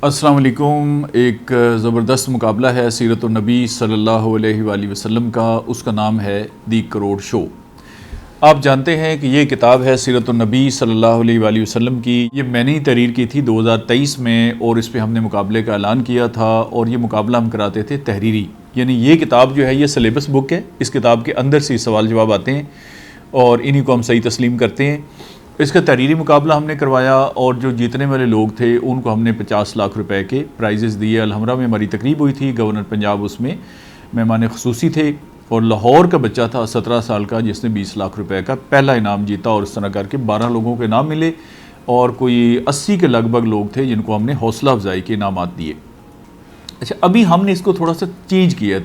السلام علیکم۔ ایک زبردست مقابلہ ہے سیرت النبی صلی اللہ علیہ وآلہ وسلم کا، اس کا نام ہے دی کروڑ شو۔ آپ جانتے ہیں کہ یہ کتاب ہے سیرت النبی صلی اللہ علیہ وآلہ وسلم کی، یہ میں نے تحریر کی تھی 2023 میں، اور اس پہ ہم نے مقابلے کا اعلان کیا تھا، اور یہ مقابلہ ہم کراتے تھے تحریری، یعنی یہ کتاب جو ہے یہ سلیبس بک ہے، اس کتاب کے اندر سے سوال جواب آتے ہیں اور انہی کو ہم صحیح تسلیم کرتے ہیں۔ اس کا تحریری مقابلہ ہم نے کروایا، اور جو جیتنے والے لوگ تھے ان کو ہم نے 50 لاکھ روپے کے پرائزز دیے۔ الحمرہ میں ہماری تقریب ہوئی تھی، گورنر پنجاب اس میں مہمان خصوصی تھے، اور لاہور کا بچہ تھا 17 سال کا جس نے 20 لاکھ روپے کا پہلا انعام جیتا، اور اس طرح کر کے 12 لوگوں کو انعام ملے، اور کوئی 80 کے لگ بھگ لوگ تھے جن کو ہم نے حوصلہ افزائی کے انعامات دیے۔ اچھا، ابھی ہم نے اس کو تھوڑا سا چینج کیا ہے،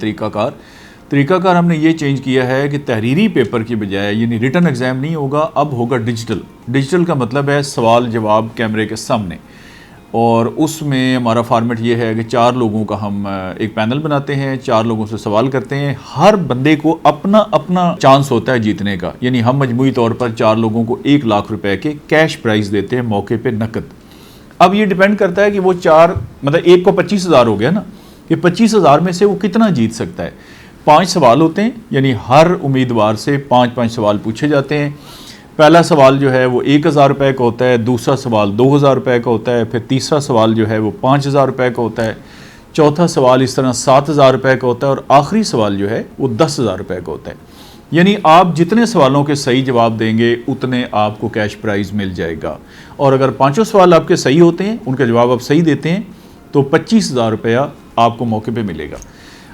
طریقہ کار ہم نے یہ چینج کیا ہے کہ تحریری پیپر کی بجائے، یعنی ریٹن ایگزام نہیں ہوگا، اب ہوگا ڈیجیٹل کا مطلب ہے سوال جواب کیمرے کے سامنے، اور اس میں ہمارا فارمیٹ یہ ہے کہ 4 لوگوں کا ہم ایک پینل بناتے ہیں، 4 لوگوں سے سوال کرتے ہیں، ہر بندے کو اپنا چانس ہوتا ہے جیتنے کا، یعنی ہم مجموعی طور پر 4 لوگوں کو 1 لاکھ روپے کے کیش پرائز دیتے ہیں موقع پہ نقد۔ اب یہ ڈیپینڈ کرتا ہے کہ وہ 4 مطلب ایک کو 25,000 ہو گیا نا، کہ 25,000 میں سے وہ کتنا جیت سکتا ہے۔ 5 سوال ہوتے ہیں، یعنی ہر امیدوار سے 5 سوال پوچھے جاتے ہیں۔ پہلا سوال جو ہے وہ 1,000 روپے کا ہوتا ہے، دوسرا سوال 2,000 روپے کا ہوتا ہے، پھر تیسرا سوال جو ہے وہ 5,000 روپے کا ہوتا ہے، چوتھا سوال اس طرح 7,000 روپے کا ہوتا ہے، اور آخری سوال جو ہے وہ 10,000 روپے کا ہوتا ہے۔ یعنی آپ جتنے سوالوں کے صحیح جواب دیں گے اتنے آپ کو کیش پرائز مل جائے گا، اور اگر 5 سوال آپ کے صحیح ہوتے ہیں، ان کا جواب آپ صحیح دیتے ہیں، تو 25,000 روپیہ آپ کو موقع پہ ملے گا۔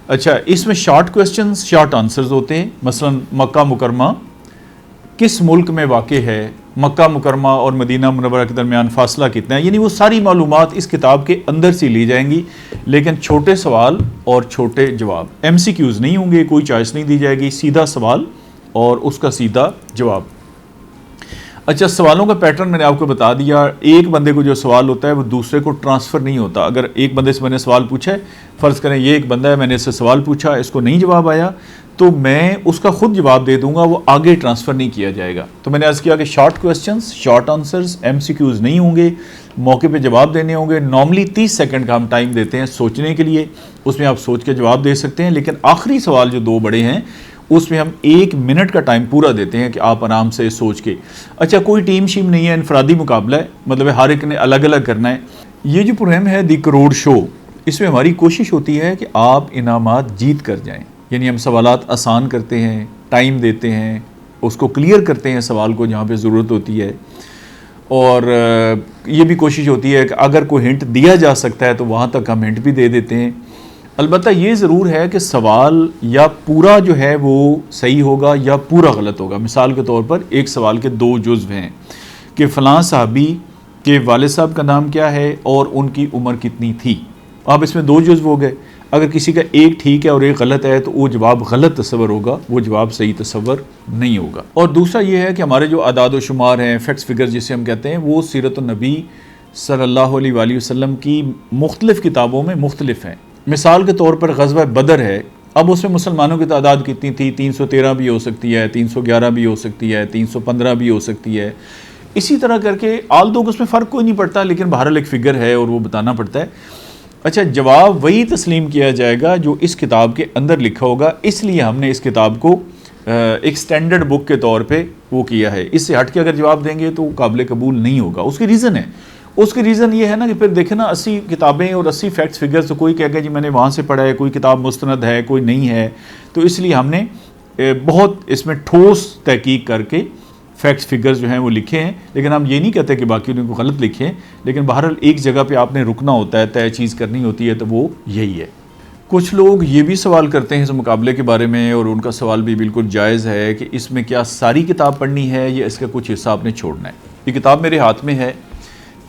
اچھا، اس میں شارٹ کویسچنز، شارٹ آنسرز ہوتے ہیں، مثلا مکہ مکرمہ کس ملک میں واقع ہے، مکہ مکرمہ اور مدینہ منورہ کے درمیان فاصلہ کتنا ہے، یعنی وہ ساری معلومات اس کتاب کے اندر سے لی جائیں گی، لیکن چھوٹے سوال اور چھوٹے جواب، ایم سی کیوز نہیں ہوں گے، کوئی چوائس نہیں دی جائے گی، سیدھا سوال اور اس کا سیدھا جواب۔ اچھا، سوالوں کا پیٹرن میں نے آپ کو بتا دیا۔ ایک بندے کو جو سوال ہوتا ہے وہ دوسرے کو ٹرانسفر نہیں ہوتا۔ اگر ایک بندے سے میں نے سوال پوچھا ہے، فرض کریں یہ ایک بندہ ہے، میں نے اس سے سوال پوچھا، اس کو نہیں جواب آیا، تو میں اس کا خود جواب دے دوں گا، وہ آگے ٹرانسفر نہیں کیا جائے گا۔ تو میں نے عرض کیا کہ short questions, short answers, M C Qs نہیں ہوں گے، موقع پہ جواب دینے ہوں گے۔ نارملی 30 سیکنڈ کا ہم ٹائم دیتے ہیں سوچنے کے لیے، اس میں آپ سوچ کے جواب دے سکتے ہیں، لیکن آخری سوال جو 2 بڑے ہیں اس میں ہم 1 منٹ کا ٹائم پورا دیتے ہیں کہ آپ آرام سے سوچ کے۔ اچھا، کوئی ٹیم شیم نہیں ہے، انفرادی مقابلہ ہے، مطلب ہر ایک نے الگ الگ کرنا ہے۔ یہ جو پروگرام ہے دی کروڑ شو، اس میں ہماری کوشش ہوتی ہے کہ آپ انعامات جیت کر جائیں، یعنی ہم سوالات آسان کرتے ہیں، ٹائم دیتے ہیں، اس کو کلیئر کرتے ہیں سوال کو جہاں پہ ضرورت ہوتی ہے، اور یہ بھی کوشش ہوتی ہے کہ اگر کوئی ہنٹ دیا جا سکتا ہے تو وہاں تک ہم ہنٹ بھی دے دیتے ہیں۔ البتہ یہ ضرور ہے کہ سوال یا پورا جو ہے وہ صحیح ہوگا یا پورا غلط ہوگا۔ مثال کے طور پر ایک سوال کے 2 جزو ہیں کہ فلاں صحابی کے والد صاحب کا نام کیا ہے اور ان کی عمر کتنی تھی۔ اب اس میں 2 جزو ہو گئے، اگر کسی کا ایک ٹھیک ہے اور ایک غلط ہے تو وہ جواب غلط تصور ہوگا، وہ جواب صحیح تصور نہیں ہوگا۔ اور دوسرا یہ ہے کہ ہمارے جو اعداد و شمار ہیں، فیکٹس فگر جسے ہم کہتے ہیں، وہ سیرت النبی صلی اللہ علیہ وآلہ وسلم کی مختلف کتابوں میں مختلف ہیں۔ مثال کے طور پر غزوہ بدر ہے، اب اس میں مسلمانوں کی تعداد کتنی تھی؟ 313 بھی ہو سکتی ہے، 311 بھی ہو سکتی ہے، 315 بھی ہو سکتی ہے، اسی طرح کر کے آل دو اس میں فرق کوئی نہیں پڑتا، لیکن بہرحال ایک فگر ہے اور وہ بتانا پڑتا ہے۔ اچھا، جواب وہی تسلیم کیا جائے گا جو اس کتاب کے اندر لکھا ہوگا، اس لیے ہم نے اس کتاب کو ایک سٹینڈرڈ بک کے طور پہ وہ کیا ہے۔ اس سے ہٹ کے اگر جواب دیں گے تو وہ قابل قبول نہیں ہوگا۔ اس کی ریزن ہے، اس کی ریزن یہ ہے نا کہ پھر دیکھیں نا 80 کتابیں اور 80 فیکٹس فگرز، تو کوئی کہے گا جی میں نے وہاں سے پڑھا ہے، کوئی کتاب مستند ہے، کوئی نہیں ہے، تو اس لیے ہم نے بہت اس میں ٹھوس تحقیق کر کے فیکٹس فگرز جو ہیں وہ لکھے ہیں، لیکن ہم یہ نہیں کہتے کہ باقی ان کو غلط لکھیں، لیکن بہرحال ایک جگہ پہ آپ نے رکنا ہوتا ہے، طے چیز کرنی ہوتی ہے، تو وہ یہی ہے۔ کچھ لوگ یہ بھی سوال کرتے ہیں اس مقابلے کے بارے میں، اور ان کا سوال بھی بالکل جائز ہے کہ اس میں کیا ساری کتاب پڑھنی ہے یا اس کا کچھ حصہ آپ نے چھوڑنا ہے۔ یہ کتاب میرے ہاتھ میں ہے،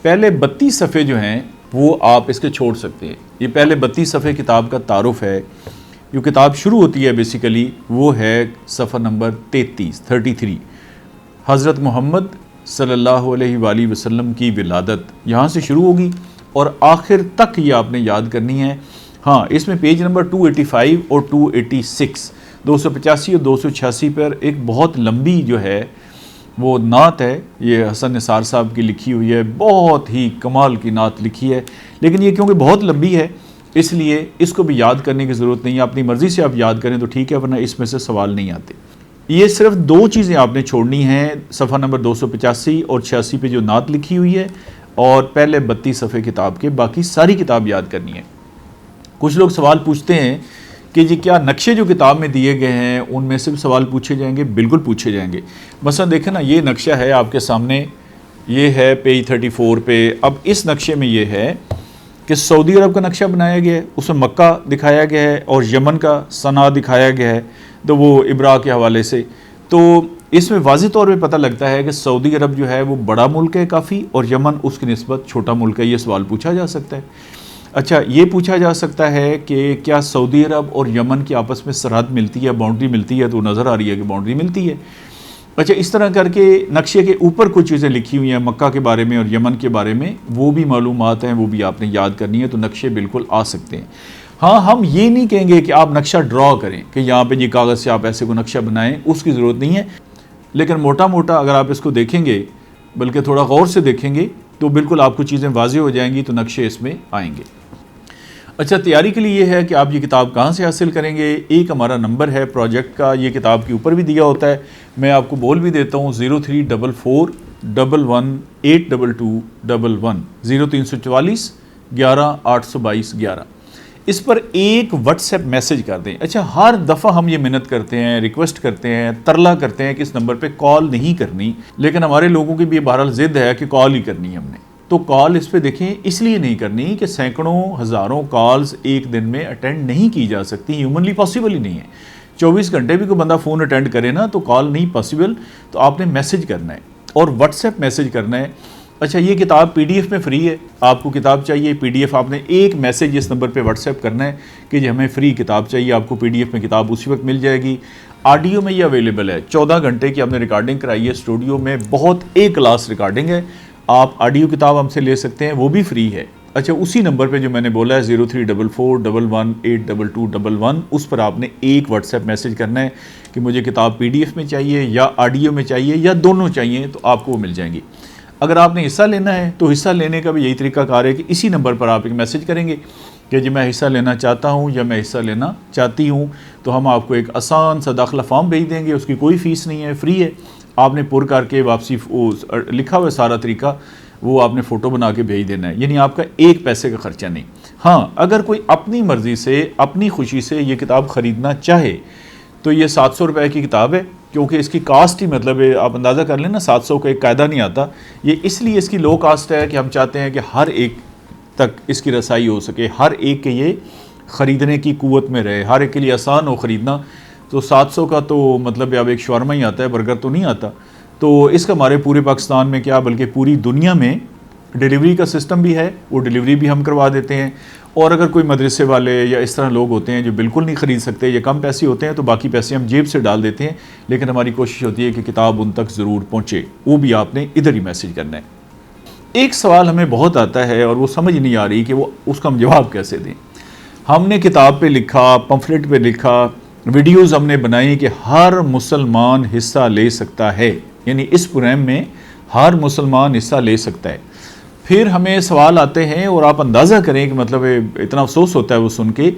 پہلے 32 صفحے جو ہیں وہ آپ اس کے چھوڑ سکتے ہیں۔ یہ پہلے 32 صفحے کتاب کا تعارف ہے۔ جو کتاب شروع ہوتی ہے بیسیکلی وہ ہے صفحہ نمبر 33 حضرت محمد صلی اللہ علیہ وآلہ وسلم کی ولادت، یہاں سے شروع ہوگی اور آخر تک یہ آپ نے یاد کرنی ہے۔ ہاں، اس میں پیج نمبر 285 اور 286، 285 اور 286 پر ایک بہت لمبی جو ہے وہ نعت ہے، یہ حسن نثار صاحب کی لکھی ہوئی ہے، بہت ہی کمال کی نعت لکھی ہے، لیکن یہ کیونکہ بہت لمبی ہے اس لیے اس کو بھی یاد کرنے کی ضرورت نہیں ہے، اپنی مرضی سے آپ یاد کریں تو ٹھیک ہے، ورنہ اس میں سے سوال نہیں آتے۔ یہ صرف 2 چیزیں آپ نے چھوڑنی ہیں، صفحہ نمبر 285 اور 86 پہ جو نعت لکھی ہوئی ہے، اور پہلے 32 صفحے کتاب کے، باقی ساری کتاب یاد کرنی ہے۔ کچھ لوگ سوال پوچھتے ہیں کہ جی کیا نقشے جو کتاب میں دیے گئے ہیں ان میں سے بھی سوال پوچھے جائیں گے؟ بالکل پوچھے جائیں گے۔ مثلا دیکھیں نا، یہ نقشہ ہے آپ کے سامنے، یہ ہے پیج 34 پہ۔ اب اس نقشے میں یہ ہے کہ سعودی عرب کا نقشہ بنایا گیا ہے، اس میں مکہ دکھایا گیا ہے اور یمن کا صنعا دکھایا گیا ہے، تو وہ ابرا کے حوالے سے، تو اس میں واضح طور پہ پتہ لگتا ہے کہ سعودی عرب جو ہے وہ بڑا ملک ہے کافی، اور یمن اس کی نسبت چھوٹا ملک ہے۔ یہ سوال پوچھا جا سکتا ہے۔ اچھا، یہ پوچھا جا سکتا ہے کہ کیا سعودی عرب اور یمن کی آپس میں سرحد ملتی ہے، باؤنڈری ملتی ہے؟ تو نظر آ رہی ہے کہ باؤنڈری ملتی ہے۔ اچھا، اس طرح کر کے نقشے کے اوپر کچھ چیزیں لکھی ہوئی ہیں مکہ کے بارے میں اور یمن کے بارے میں، وہ بھی معلومات ہیں، وہ بھی آپ نے یاد کرنی ہے، تو نقشے بالکل آ سکتے ہیں۔ ہاں، ہم یہ نہیں کہیں گے کہ آپ نقشہ ڈرا کریں کہ یہاں پہ یہ کاغذ سے آپ ایسے کو نقشہ بنائیں، اس کی ضرورت نہیں ہے، لیکن موٹا موٹا اگر آپ اس کو دیکھیں گے، بلکہ تھوڑا غور سے دیکھیں گے، تو بالکل آپ کو چیزیں واضح ہو جائیں گی، تو نقشے اس میں آئیں گے۔ اچھا، تیاری کے لیے یہ ہے کہ آپ یہ کتاب کہاں سے حاصل کریں گے۔ ایک ہمارا نمبر ہے پروجیکٹ کا، یہ کتاب کے اوپر بھی دیا ہوتا ہے، میں آپ کو بول بھی دیتا ہوں، 034411822211 0344 11 822 11۔ اس پر ایک واٹس ایپ میسج کر دیں۔ اچھا، ہر دفعہ ہم یہ منت کرتے ہیں، ریکویسٹ کرتے ہیں، ترلا کرتے ہیں کہ اس نمبر پہ کال نہیں کرنی، لیکن ہمارے لوگوں کی بھی بہرحال ضد ہے کہ کال ہی کرنی ہے ہم نے، تو کال اس پہ دیکھیں اس لیے نہیں کرنی کہ سینکڑوں ہزاروں کالز ایک دن میں اٹینڈ نہیں کی جا سکتی، ہیومنلی پاسبل ہی نہیں ہے۔ 24 گھنٹے بھی کوئی بندہ فون اٹینڈ کرے نا تو کال نہیں پاسبل، تو آپ نے میسج کرنا ہے اور واٹس ایپ میسج کرنا ہے۔ اچھا، یہ کتاب پی ڈی ایف میں فری ہے، آپ کو کتاب چاہیے پی ڈی ایف، آپ نے ایک میسج اس نمبر پہ واٹس ایپ کرنا ہے کہ جی ہمیں فری کتاب چاہیے، آپ کو پی ڈی ایف میں کتاب اسی وقت مل جائے گی۔ آڈیو میں یہ اویلیبل ہے، 14 گھنٹے کی ہم نے ریکارڈنگ کرائی ہے اسٹوڈیو میں، بہت ایک کلاس ریکارڈنگ ہے، آپ آڈیو کتاب ہم سے لے سکتے ہیں، وہ بھی فری ہے۔ اچھا، اسی نمبر پہ جو میں نے بولا ہے 0344118211، اس پر آپ نے ایک واٹس ایپ میسج کرنا ہے کہ مجھے کتاب پی ڈی ایف میں چاہیے یا آڈیو میں چاہیے یا دونوں چاہیے، تو آپ کو وہ مل جائیں گی۔ اگر آپ نے حصہ لینا ہے تو حصہ لینے کا بھی یہی طریقہ کار ہے کہ اسی نمبر پر آپ ایک میسج کریں گے کہ جی میں حصہ لینا چاہتا ہوں یا میں حصہ لینا چاہتی ہوں، تو ہم آپ کو ایک آسان سا داخلہ فارم بھیج دیں گے، اس کی کوئی فیس نہیں ہے، فری ہے، آپ نے پر کر کے واپسی لکھا ہوا ہے سارا طریقہ، وہ آپ نے فوٹو بنا کے بھیج دینا ہے، یعنی آپ کا ایک پیسے کا خرچہ نہیں۔ ہاں، اگر کوئی اپنی مرضی سے اپنی خوشی سے یہ کتاب خریدنا چاہے تو یہ 700 روپے کی کتاب ہے، کیونکہ اس کی کاسٹ ہی مطلب ہے، آپ اندازہ کر لیں نا، 700 کا ایک قاعدہ نہیں آتا، یہ اس لیے اس کی لو کاسٹ ہے کہ ہم چاہتے ہیں کہ ہر ایک تک اس کی رسائی ہو سکے، ہر ایک کے یہ خریدنے کی قوت میں رہے، ہر ایک کے لیے آسان ہو خریدنا۔ تو 700 کا تو مطلب اب ایک شاورما ہی آتا ہے، برگر تو نہیں آتا، تو اس کا ہمارے پورے پاکستان میں کیا بلکہ پوری دنیا میں ڈیلیوری کا سسٹم بھی ہے، وہ ڈیلیوری بھی ہم کروا دیتے ہیں۔ اور اگر کوئی مدرسے والے یا اس طرح لوگ ہوتے ہیں جو بالکل نہیں خرید سکتے یا کم پیسے ہوتے ہیں، تو باقی پیسے ہم جیب سے ڈال دیتے ہیں، لیکن ہماری کوشش ہوتی ہے کہ کتاب ان تک ضرور پہنچے، وہ بھی آپ نے ادھر ہی میسج کرنا ہے۔ ایک سوال ہمیں بہت آتا ہے اور وہ سمجھ نہیں آ رہی کہ وہ اس کا ہم جواب کیسے دیں۔ ہم نے کتاب پہ لکھا، پمفلٹ پہ لکھا، ویڈیوز ہم نے بنائی کہ ہر مسلمان حصہ لے سکتا ہے، یعنی اس پروگرام میں ہر مسلمان حصہ لے سکتا ہے۔ پھر ہمیں سوال آتے ہیں اور آپ اندازہ کریں کہ مطلب اتنا افسوس ہوتا ہے وہ سن کے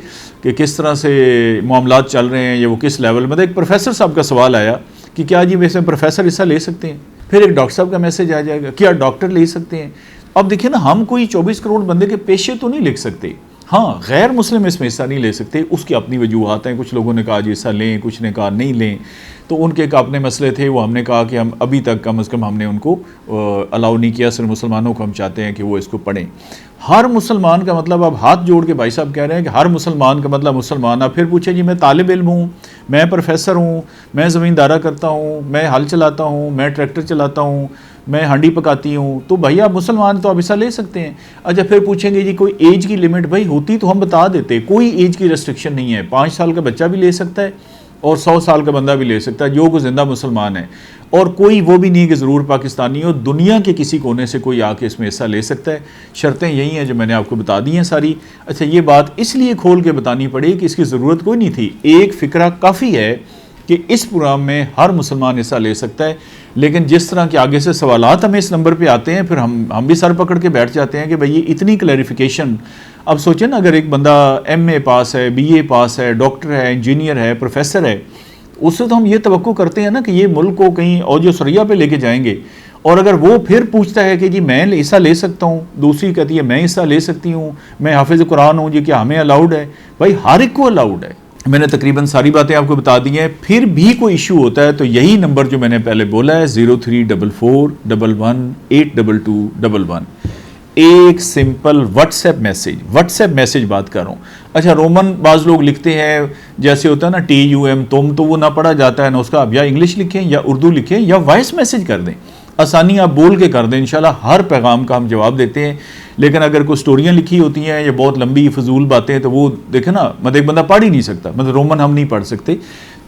کہ کس طرح سے معاملات چل رہے ہیں یا وہ کس لیول میں۔ ایک پروفیسر صاحب کا سوال آیا کہ کیا جی ویسے پروفیسر حصہ لے سکتے ہیں؟ پھر ایک ڈاکٹر صاحب کا میسج آ جائے گا، کیا ڈاکٹر لے سکتے ہیں؟ اب دیکھیں نا، ہم کوئی 24 کروڑ بندے کے پیشے تو نہیں لکھ سکتے، ہاں غیر مسلم اس میں حصہ نہیں لے سکتے، اس کی اپنی وجوہات ہیں، کچھ لوگوں نے کہا جی حصہ لیں، کچھ نے کہا نہیں لیں، تو ان کے ایک اپنے مسئلے تھے، وہ ہم نے کہا کہ ہم ابھی تک کم از کم ہم نے ان کو الاؤ نہیں کیا، صرف مسلمانوں کو ہم چاہتے ہیں کہ وہ اس کو پڑھیں۔ ہر مسلمان کا مطلب، اب ہاتھ جوڑ کے بھائی صاحب کہہ رہے ہیں کہ ہر مسلمان کا مطلب مسلمان، اب پھر پوچھے جی میں طالب علم ہوں، میں پروفیسر ہوں، میں زمیندارہ کرتا ہوں، میں ہل چلاتا ہوں، میں ٹریکٹر چلاتا ہوں، میں ہانڈی پکاتی ہوں، تو بھائی آپ مسلمان تو آپ حصہ لے سکتے ہیں۔ اچھا، پھر پوچھیں گے جی کوئی ایج کی لمٹ؟ بھائی ہوتی تو ہم بتا دیتے، کوئی ایج کی ریسٹرکشن نہیں ہے، 5 سال کا بچہ بھی لے سکتا ہے اور 100 سال کا بندہ بھی لے سکتا ہے، جو کوئی زندہ مسلمان ہے، اور کوئی وہ بھی نہیں کہ ضرور پاکستانی ہو، دنیا کے کسی کونے سے کوئی آ کے اس میں حصہ لے سکتا ہے۔ شرطیں یہی ہیں جو میں نے آپ کو بتا دی ہیں ساری۔ اچھا، یہ بات اس لیے کھول کے بتانی پڑی کہ اس کی ضرورت کوئی نہیں تھی، ایک فکرہ کافی ہے کہ اس پروگرام میں ہر مسلمان حصہ لے سکتا ہے، لیکن جس طرح کے آگے سے سوالات ہمیں اس نمبر پہ آتے ہیں پھر ہم بھی سر پکڑ کے بیٹھ جاتے ہیں کہ بھئی یہ اتنی کلیریفیکیشن. اب سوچیں نا، اگر ایک بندہ ایم اے پاس ہے، بی اے پاس ہے، ڈاکٹر ہے، انجینئر ہے، پروفیسر ہے، اس سے تو ہم یہ توقع کرتے ہیں نا کہ یہ ملک کو کہیں اوج و ثریا پہ لے کے جائیں گے. اور اگر وہ پھر پوچھتا ہے کہ جی میں حصہ لے سکتا ہوں، دوسری کہتی ہے میں حصہ لے سکتی ہوں، میں حافظ قرآن ہوں، جی کیا ہمیں الاؤڈ ہے؟ بھائی ہر ایک کو الاؤڈ ہے. میں نے تقریباً ساری باتیں آپ کو بتا دی ہیں. پھر بھی کوئی ایشو ہوتا ہے تو یہی نمبر جو میں نے پہلے بولا ہے 0344118221، ایک سمپل واٹس ایپ میسج بات کر رہا ہوں. اچھا رومن بعض لوگ لکھتے ہیں، جیسے ہوتا ہے نا TUM تم، تو وہ نہ پڑھا جاتا ہے نا اس کا. اب یا انگلش لکھیں یا اردو لکھیں یا وائس میسج کر دیں، آسانی آپ بول کے کر دیں، انشاءاللہ ہر پیغام کا ہم جواب دیتے ہیں. لیکن اگر کوئی سٹوریاں لکھی ہوتی ہیں یا بہت لمبی فضول باتیں تو وہ دیکھیں نا، مطلب ایک بندہ پڑھ ہی نہیں سکتا، مطلب رومن ہم نہیں پڑھ سکتے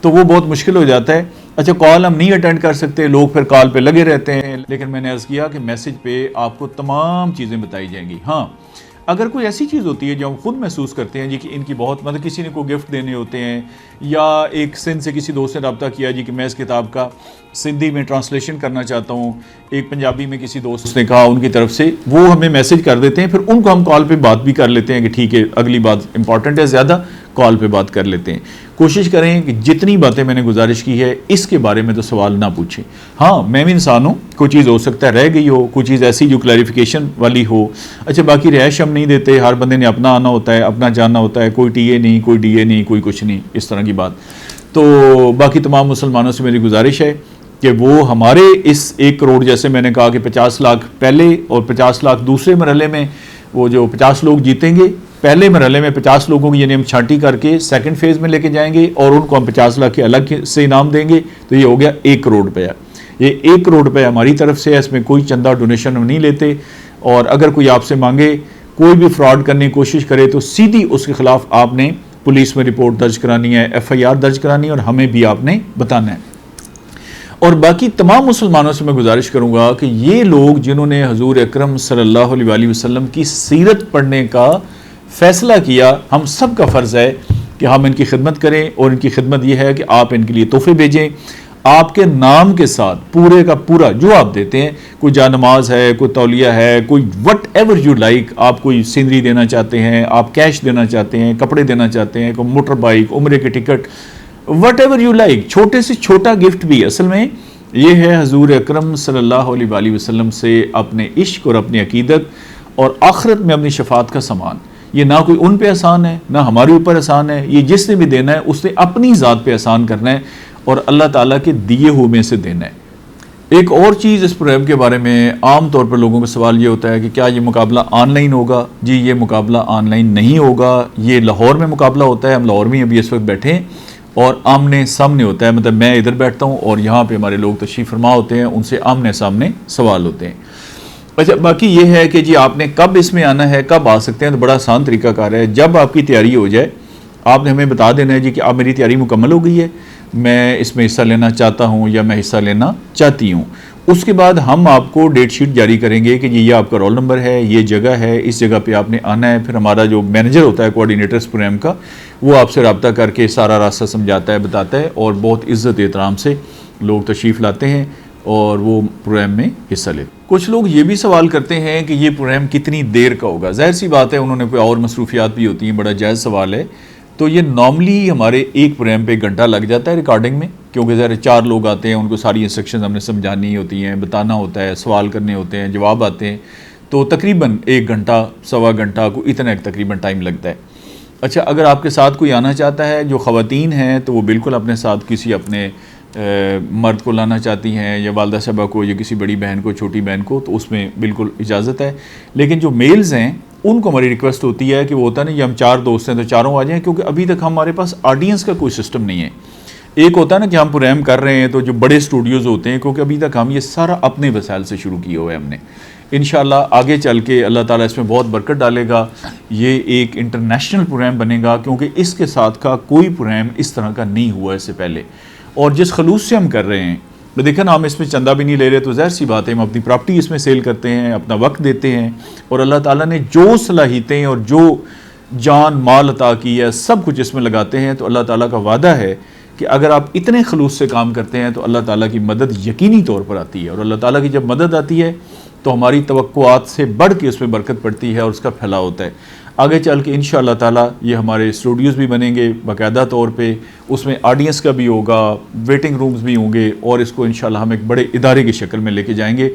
تو وہ بہت مشکل ہو جاتا ہے. اچھا کال ہم نہیں اٹینڈ کر سکتے، لوگ پھر کال پہ لگے رہتے ہیں، لیکن میں نے عرض کیا کہ میسج پہ آپ کو تمام چیزیں بتائی جائیں گی. ہاں اگر کوئی ایسی چیز ہوتی ہے جو ہم خود محسوس کرتے ہیں جی کہ ان کی بہت مطلب کسی نے کوئی گفٹ دینے ہوتے ہیں، یا ایک سندھ سے کسی دوست نے رابطہ کیا جی کہ میں اس کتاب کا سندھی میں ٹرانسلیشن کرنا چاہتا ہوں، ایک پنجابی میں کسی دوست نے کہا ان کی طرف سے، وہ ہمیں میسج کر دیتے ہیں، پھر ان کو ہم کال پہ بات بھی کر لیتے ہیں کہ ٹھیک ہے اگلی بات امپورٹنٹ ہے، زیادہ کال پہ بات کر لیتے ہیں. کوشش کریں کہ جتنی باتیں میں نے گزارش کی ہے اس کے بارے میں تو سوال نہ پوچھیں. ہاں میں بھی انسان ہوں، کوئی چیز ہو سکتا ہے رہ گئی ہو، کوئی چیز ایسی جو کلیریفیکیشن والی ہو. اچھا باقی رہائش ہم نہیں دیتے، ہر بندے نے اپنا آنا ہوتا ہے، اپنا جاننا ہوتا ہے، کوئی ٹی اے نہیں، کوئی ڈی اے نہیں، کوئی کچھ نہیں، اس طرح کی بات. تو باقی تمام مسلمانوں سے میری گزارش ہے کہ وہ ہمارے اس 1 کروڑ، جیسے میں نے کہا کہ 50 لاکھ پہلے اور 50 لاکھ دوسرے مرحلے میں، وہ جو 50 لوگ جیتیں گے پہلے مرحلے میں 50 لوگوں کی یعنی ہم چھانٹی کر کے سیکنڈ فیز میں لے کے جائیں گے اور ان کو ہم 50 لاکھ کے الگ سے انعام دیں گے. تو یہ ہو گیا 1 کروڑ روپیہ. یہ 1 کروڑ روپے ہماری طرف سے ہے، اس میں کوئی چندہ ڈونیشن ہم نہیں لیتے. اور اگر کوئی آپ سے مانگے، کوئی بھی فراڈ کرنے کی کوشش کرے تو سیدھی اس کے خلاف آپ نے پولیس میں رپورٹ درج کرانی ہے، FIR درج کرانی ہے، اور ہمیں بھی آپ نے بتانا ہے. اور باقی تمام مسلمانوں سے میں گزارش کروں گا کہ یہ لوگ جنہوں نے حضور اکرم صلی اللہ علیہ وآلہ وسلم کی سیرت پڑھنے کا فیصلہ کیا، ہم سب کا فرض ہے کہ ہم ان کی خدمت کریں. اور ان کی خدمت یہ ہے کہ آپ ان کے لیے تحفے بھیجیں، آپ کے نام کے ساتھ پورے کا پورا جو آپ دیتے ہیں، کوئی جانماز ہے، کوئی تولیہ ہے، کوئی وٹ ایور یو لائک، آپ کوئی سینری دینا چاہتے ہیں، آپ کیش دینا چاہتے ہیں، کپڑے دینا چاہتے ہیں، کوئی موٹر بائک، عمرے کے ticket, what ever you like, چھوٹے سے چھوٹا گفٹ بھی اصل میں یہ ہے حضور اکرم صلی اللہ علیہ وآلہ وسلم سے اپنے عشق اور اپنی عقیدت اور آخرت میں اپنی شفاعت کا سامان. یہ نہ کوئی ان پہ آسان ہے نہ ہمارے اوپر آسان ہے، یہ جس نے بھی دینا ہے اس نے اپنی ذات پہ آسان کرنا ہے اور اللہ تعالیٰ کے دیے ہوئے میں سے دینا ہے. ایک اور چیز اس پروگرام کے بارے میں عام طور پر لوگوں کا سوال یہ ہوتا ہے کہ کیا یہ مقابلہ آن لائن ہوگا؟ جی یہ مقابلہ آن لائن نہیں ہوگا، یہ لاہور میں مقابلہ ہوتا ہے. ہم لاہور میں ابھی اس وقت بیٹھے ہیں اور آمنے سامنے ہوتا ہے، مطلب میں ادھر بیٹھتا ہوں اور یہاں پہ ہمارے لوگ تشریف فرما ہوتے ہیں، ان سے آمنے سامنے سوال ہوتے ہیں. اچھا باقی یہ ہے کہ جی آپ نے کب اس میں آنا ہے، کب آ سکتے ہیں، تو بڑا آسان طریقہ کار ہے. جب آپ کی تیاری ہو جائے آپ نے ہمیں بتا دینا ہے جی کہ اب میری تیاری مکمل ہو گئی ہے، میں اس میں حصہ لینا چاہتا ہوں یا میں حصہ لینا چاہتی ہوں. اس کے بعد ہم آپ کو ڈیٹ شیٹ جاری کریں گے کہ جی یہ آپ کا رول نمبر ہے، یہ جگہ ہے، اس جگہ پہ آپ نے آنا ہے. پھر ہمارا جو مینیجر ہوتا ہے کوآرڈینیٹر اس پروگرام کا، وہ آپ سے رابطہ کر کے سارا راستہ سمجھاتا ہے، بتاتا ہے، اور بہت عزت احترام سے لوگ تشریف لاتے ہیں اور وہ پروگرام میں حصہ لیتے. کچھ لوگ یہ بھی سوال کرتے ہیں کہ یہ پروگرام کتنی دیر کا ہوگا. ظاہر سی بات ہے انہوں نے کوئی اور مصروفیات بھی ہوتی ہیں، بڑا جائز سوال ہے. تو یہ نارملی ہمارے ایک پروگرام پہ 1 گھنٹہ لگ جاتا ہے ریکارڈنگ میں، کیونکہ ظاہر 4 لوگ آتے ہیں، ان کو ساری انسٹرکشنز ہم نے سمجھانی ہوتی ہیں، بتانا ہوتا ہے، سوال کرنے ہوتے ہیں، جواب آتے ہیں. تو تقریباً 1 گھنٹہ سوا گھنٹہ کو اتنا تقریباً ٹائم لگتا ہے. اچھا اگر آپ کے ساتھ کوئی آنا چاہتا ہے، جو خواتین ہیں تو وہ بالکل اپنے ساتھ کسی اپنے مرد کو لانا چاہتی ہیں، یا والدہ صاحبہ کو، یا کسی بڑی بہن کو، چھوٹی بہن کو، تو اس میں بالکل اجازت ہے. لیکن جو میلز ہیں ان کو ہماری ریکویسٹ ہوتی ہے کہ وہ ہوتا نہیں ہم 4 دوست ہیں تو چاروں آ جائیں، کیونکہ ابھی تک ہمارے پاس آڈینس کا کوئی سسٹم نہیں ہے. ایک ہوتا ہے نا کہ ہم پروگرام کر رہے ہیں تو جو بڑے اسٹوڈیوز ہوتے ہیں، کیونکہ ابھی تک ہم یہ سارا اپنے وسائل سے شروع کیے ہوئے ہم نے. انشاءاللہ آگے چل کے اللہ تعالیٰ اس میں بہت برکت ڈالے گا، یہ ایک انٹرنیشنل پروگرام بنے گا، کیونکہ اس کے ساتھ کا کوئی پروگرام اس طرح کا نہیں ہوا اس سے پہلے. اور جس خلوص سے ہم کر رہے ہیں، دیکھیں نا، ہم اس میں چندہ بھی نہیں لے رہے، تو ظاہر سی بات ہے ہم اپنی پراپرٹی اس میں سیل کرتے ہیں، اپنا وقت دیتے ہیں، اور اللہ تعالیٰ نے جو صلاحیتیں اور جو جان مال عطا کی ہے سب کچھ اس میں لگاتے ہیں. تو اللہ تعالیٰ کا وعدہ ہے کہ اگر آپ اتنے خلوص سے کام کرتے ہیں تو اللہ تعالیٰ کی مدد یقینی طور پر آتی ہے، اور اللہ تعالیٰ کی جب مدد آتی ہے تو ہماری توقعات سے بڑھ کے اس میں برکت پڑتی ہے اور اس کا پھیلاؤ ہوتا ہے۔ آگے چل کے انشاءاللہ تعالیٰ یہ ہمارے اسٹوڈیوز بھی بنیں گے باقاعدہ طور پہ، اس میں آڈینس کا بھی ہوگا، ویٹنگ رومز بھی ہوں گے، اور اس کو انشاءاللہ ہم ایک بڑے ادارے کی شکل میں لے کے جائیں گے،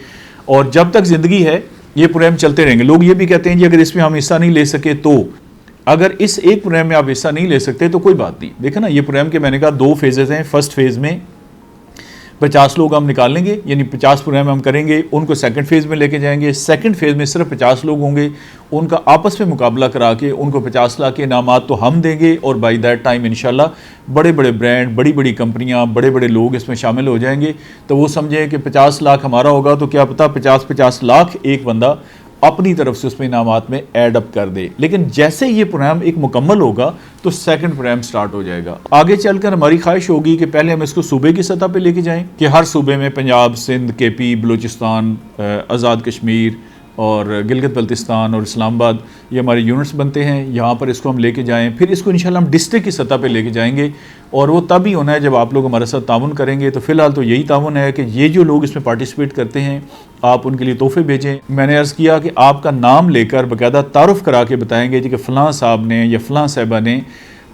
اور جب تک زندگی ہے یہ پروگرام چلتے رہیں گے۔ لوگ یہ بھی کہتے ہیں جی اگر اس میں ہم حصہ نہیں لے سکے تو، اگر اس ایک پروگرام میں آپ حصہ نہیں لے سکتے تو کوئی بات نہیں، دیکھیں نا یہ پروگرام کے میں نے کہا 2 فیزز ہیں۔ فرسٹ فیز میں 50 لوگ ہم نکال لیں گے، یعنی 50 پروگرام ہم کریں گے، ان کو سیکنڈ فیز میں لے کے جائیں گے۔ سیکنڈ فیز میں صرف 50 لوگ ہوں گے، ان کا آپس میں مقابلہ کرا کے ان کو 50 لاکھ کے انعامات تو ہم دیں گے، اور بائی دیٹ ٹائم انشاءاللہ بڑے بڑے برانڈ، بڑی بڑی کمپنیاں، بڑے بڑے لوگ اس میں شامل ہو جائیں گے۔ تو وہ سمجھیں کہ 50 لاکھ ہمارا ہوگا تو کیا پتہ 50 لاکھ ایک بندہ اپنی طرف سے اس میں انعامات میں ایڈ اپ کر دے۔ لیکن جیسے یہ پروگرام ایک مکمل ہوگا تو سیکنڈ پروگرام سٹارٹ ہو جائے گا۔ آگے چل کر ہماری خواہش ہوگی کہ پہلے ہم اس کو صوبے کی سطح پہ لے کے جائیں، کہ ہر صوبے میں پنجاب، سندھ، کے پی، بلوچستان، آزاد کشمیر اور گلگت بلتستان اور اسلام آباد یہ ہمارے یونٹس بنتے ہیں، یہاں پر اس کو ہم لے کے جائیں۔ پھر اس کو انشاءاللہ ہم ڈسٹرکٹ کی سطح پہ لے کے جائیں گے، اور وہ تب ہی ہونا ہے جب آپ لوگ ہمارے ساتھ تعاون کریں گے۔ تو فی الحال تو یہی تعاون ہے کہ یہ جو لوگ اس میں پارٹیسپیٹ کرتے ہیں آپ ان کے لیے تحفے بھیجیں۔ میں نے عرض کیا کہ آپ کا نام لے کر باقاعدہ تعارف کرا کے بتائیں گے جی کہ فلاں صاحب نے یا فلاں صاحبہ نے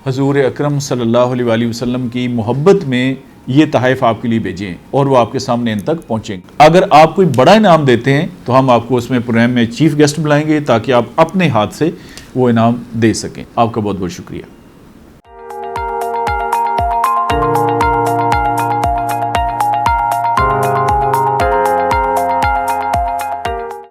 حضور اکرم صلی اللہ علیہ وآلہ وسلم کی محبت میں یہ تحائف آپ کے لیے بھیجیں، اور وہ آپ کے سامنے ان تک پہنچیں گے۔ اگر آپ کوئی بڑا انعام دیتے ہیں تو ہم آپ کو اس میں پروگرام میں چیف گیسٹ بلائیں گے تاکہ آپ اپنے ہاتھ سے وہ انعام دے سکیں۔ آپ کا بہت بہت شکریہ۔